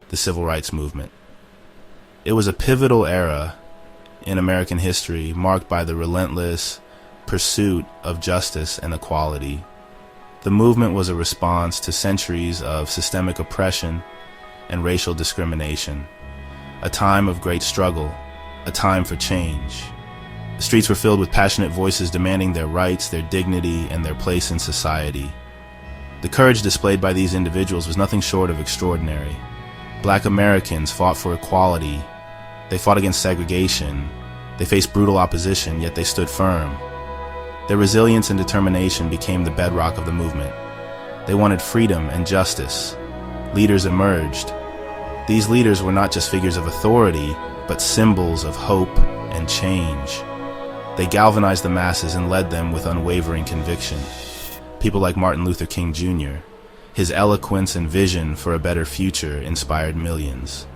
the Civil Rights Movement. It was a pivotal era in American history marked by the relentless pursuit of justice and equality. The movement was a response to centuries of systemic oppression and racial discrimination, a time of great struggle, a time for change. The streets were filled with passionate voices demanding their rights, their dignity, and their place in society. The courage displayed by these individuals was nothing short of extraordinary. Black Americans fought for equality. They fought against segregation. They faced brutal opposition, yet they stood firm. Their resilience and determination became the bedrock of the movement. They wanted freedom and justice. Leaders emerged. These leaders were not just figures of authority, but symbols of hope and change. They galvanized the masses and led them with unwavering conviction. People like Martin Luther King Jr., his eloquence and vision for a better future inspired millions.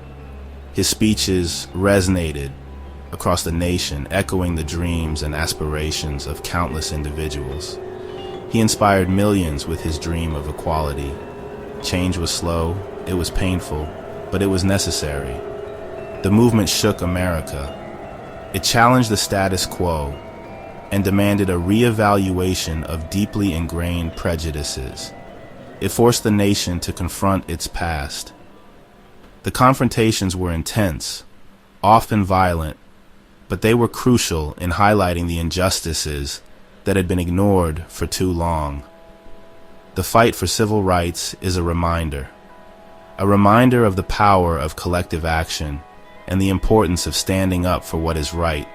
His speeches resonated across the nation, echoing the dreams and aspirations of countless individuals. He inspired millions with his dream of equality. Change was slow, it was painful, but it was necessary. The movement shook America. It challenged the status quo and demanded a reevaluation of deeply ingrained prejudices. It forced the nation to confront its past. The confrontations were intense, often violent, but they were crucial in highlighting the injustices that had been ignored for too long. The fight for civil rights is a reminder of the power of collective action and the importance of standing up for what is right,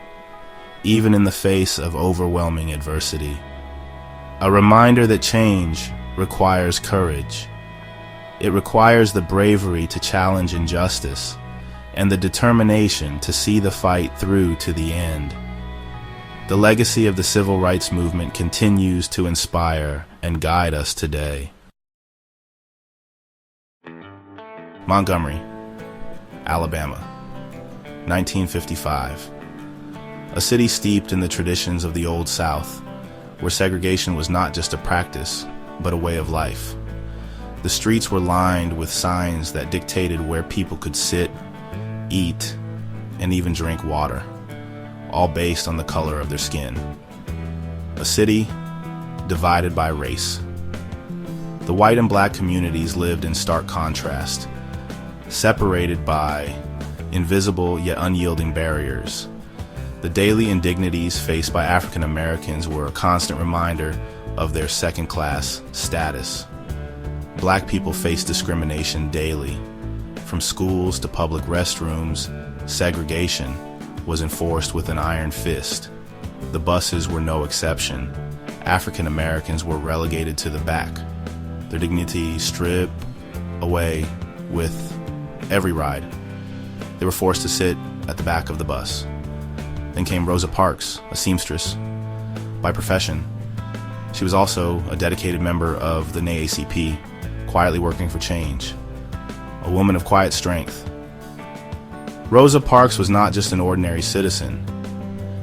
even in the face of overwhelming adversity. A reminder that change requires courage. It requires the bravery to challenge injustice and the determination to see the fight through to the end. The legacy of the civil rights movement continues to inspire and guide us today. Montgomery, Alabama, 1955. A city steeped in the traditions of the Old South, where segregation was not just a practice, but a way of life. The streets were lined with signs that dictated where people could sit, eat, and even drink water, all based on the color of their skin. A city divided by race. The white and black communities lived in stark contrast, separated by invisible yet unyielding barriers. The daily indignities faced by African Americans were a constant reminder of their second-class status. Black people faced discrimination daily. From schools to public restrooms, segregation was enforced with an iron fist. The buses were no exception. African Americans were relegated to the back, their dignity stripped away with every ride. They were forced to sit at the back of the bus. Then came Rosa Parks, a seamstress by profession. She was also a dedicated member of the NAACP, quietly working for change. A woman of quiet strength. Rosa Parks was not just an ordinary citizen.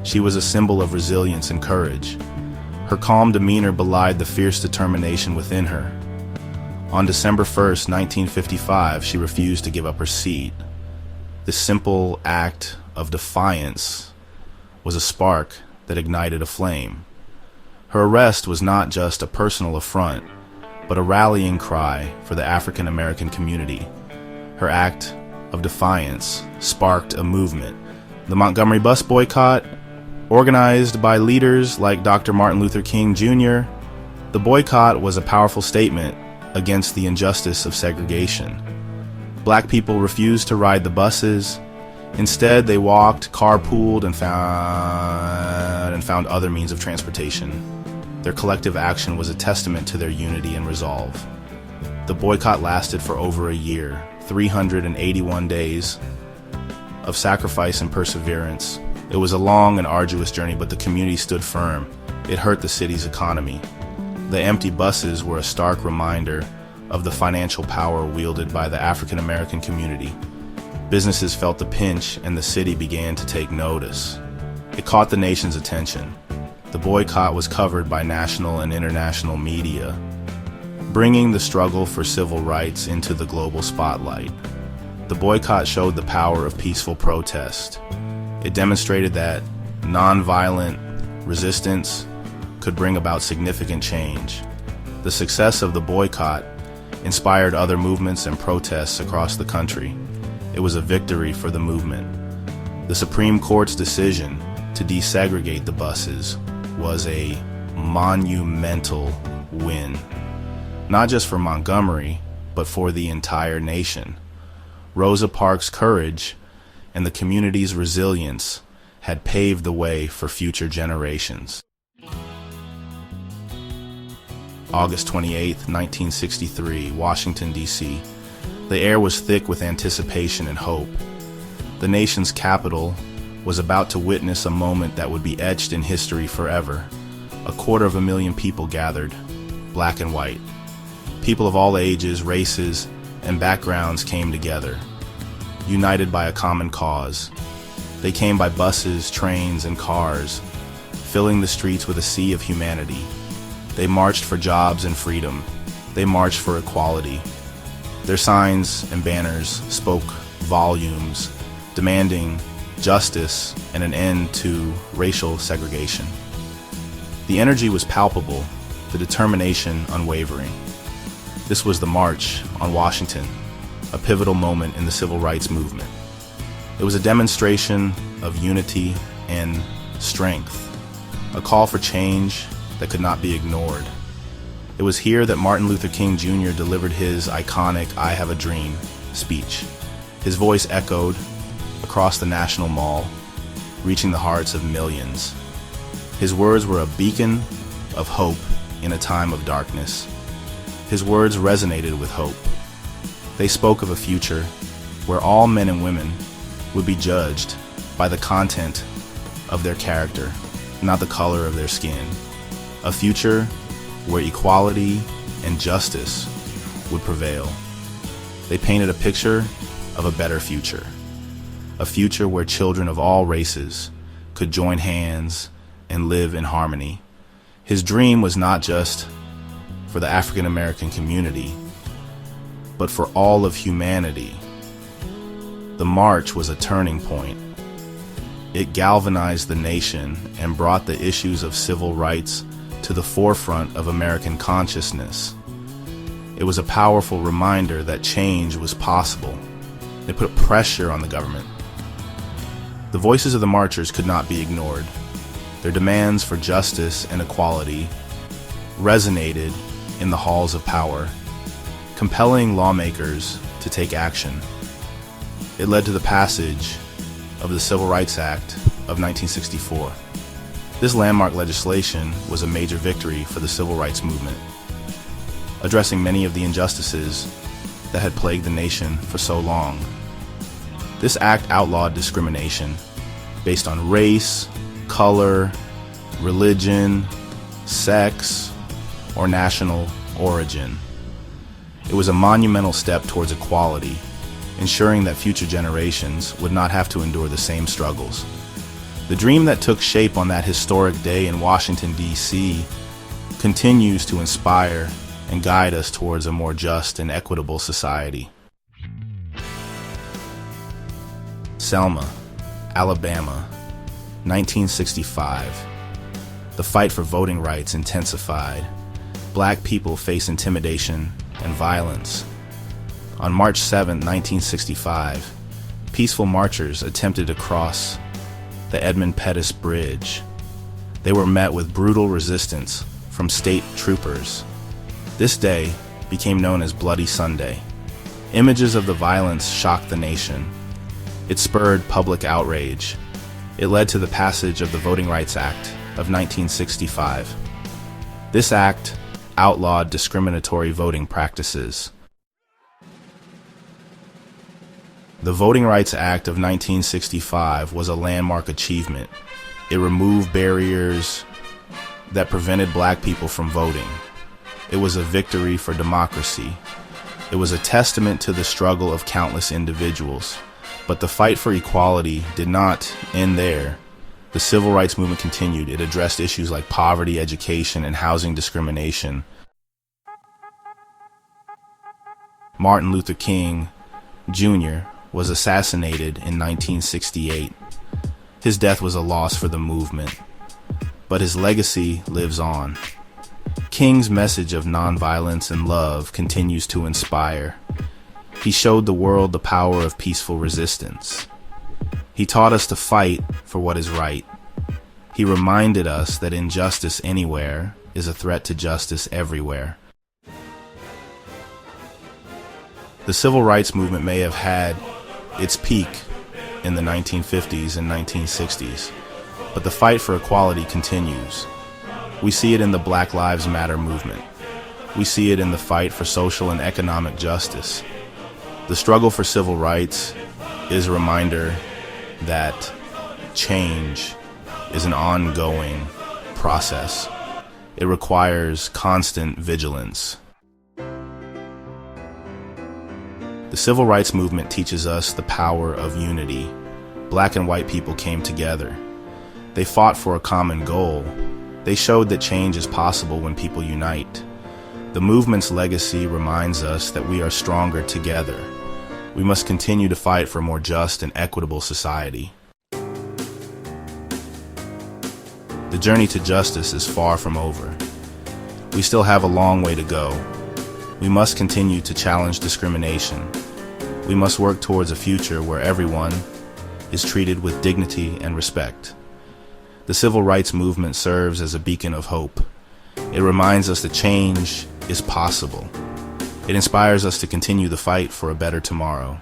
She was a symbol of resilience and courage. Her calm demeanor belied the fierce determination within her. On December 1st, 1955, she refused to give up her seat. This simple act of defiance was a spark that ignited a flame. Her arrest was not just a personal affront, but a rallying cry for the African American community. Her act of defiance sparked a movement. The Montgomery bus boycott, organized by leaders like Dr. Martin Luther King Jr., the boycott was a powerful statement against the injustice of segregation. Black people refused to ride the buses. Instead, they walked, carpooled, and found other means of transportation. Their collective action was a testament to their unity and resolve. The boycott lasted for over a year, 381 days of sacrifice and perseverance. It was a long and arduous journey, but the community stood firm. It hurt the city's economy. The empty buses were a stark reminder of the financial power wielded by the African American community. Businesses felt the pinch, and the city began to take notice. It caught the nation's attention. The boycott was covered by national and international media, bringing the struggle for civil rights into the global spotlight. The boycott showed the power of peaceful protest. It demonstrated that nonviolent resistance could bring about significant change. The success of the boycott inspired other movements and protests across the country. It was a victory for the movement. The Supreme Court's decision to desegregate the buses was a monumental win, not just for Montgomery, but for the entire nation. Rosa Parks' courage and the community's resilience had paved the way for future generations. August 28, 1963, Washington, D.C. The air was thick with anticipation and hope. The nation's capital was about to witness a moment that would be etched in history forever. 250,000 people gathered, black and white. People of all ages, races, and backgrounds came together, united by a common cause. They came by buses, trains, and cars, filling the streets with a sea of humanity. They marched for jobs and freedom. They marched for equality. Their signs and banners spoke volumes, demanding justice and an end to racial segregation. The energy was palpable, the determination unwavering. This was the March on Washington, a pivotal moment in the civil rights movement. It was a demonstration of unity and strength, a call for change that could not be ignored. It was here that Martin Luther King Jr. delivered his iconic "I Have a Dream" speech. His voice echoed across the National Mall, reaching the hearts of millions. His words were a beacon of hope in a time of darkness. His words resonated with hope. They spoke of a future where all men and women would be judged by the content of their character, not the color of their skin. A future where equality and justice would prevail. They painted a picture of a better future. A future where children of all races could join hands and live in harmony. His dream was not just for the African American community, but for all of humanity. The march was a turning point. It galvanized the nation and brought the issues of civil rights to the forefront of American consciousness. It was a powerful reminder that change was possible. It put pressure on the government. The voices of the marchers could not be ignored. Their demands for justice and equality resonated in the halls of power, compelling lawmakers to take action. It led to the passage of the Civil Rights Act of 1964. This landmark legislation was a major victory for the civil rights movement, addressing many of the injustices that had plagued the nation for so long. This act outlawed discrimination based on race, color, religion, sex, or national origin. It was a monumental step towards equality, ensuring that future generations would not have to endure the same struggles. The dream that took shape on that historic day in Washington, D.C. continues to inspire and guide us towards a more just and equitable society. Selma, Alabama, 1965. The fight for voting rights intensified. Black people face intimidation and violence. On March 7, 1965, peaceful marchers attempted to cross the Edmund Pettus Bridge. They were met with brutal resistance from state troopers. This day became known as Bloody Sunday. Images of the violence shocked the nation. It spurred public outrage. It led to the passage of the Voting Rights Act of 1965. This act outlawed discriminatory voting practices. The Voting Rights Act of 1965 was a landmark achievement. It removed barriers that prevented black people from voting. It was a victory for democracy. It was a testament to the struggle of countless individuals. But the fight for equality did not end there. The civil rights movement continued. It addressed issues like poverty, education, and housing discrimination. Martin Luther King Jr. was assassinated in 1968. His death was a loss for the movement, but his legacy lives on. King's message of nonviolence and love continues to inspire. He showed the world the power of peaceful resistance. He taught us to fight for what is right. He reminded us that injustice anywhere is a threat to justice everywhere. The civil rights movement may have had its peak in the 1950s and 1960s, but the fight for equality continues. We see it in the Black Lives Matter movement. We see it in the fight for social and economic justice. The struggle for civil rights is a reminder that change is an ongoing process. It requires constant vigilance. The civil rights movement teaches us the power of unity. Black and white people came together. They fought for a common goal. They showed that change is possible when people unite. The movement's legacy reminds us that we are stronger together. We must continue to fight for a more just and equitable society. The journey to justice is far from over. We still have a long way to go. We must continue to challenge discrimination. We must work towards a future where everyone is treated with dignity and respect. The civil rights movement serves as a beacon of hope. It reminds us that change is possible. It inspires us to continue the fight for a better tomorrow.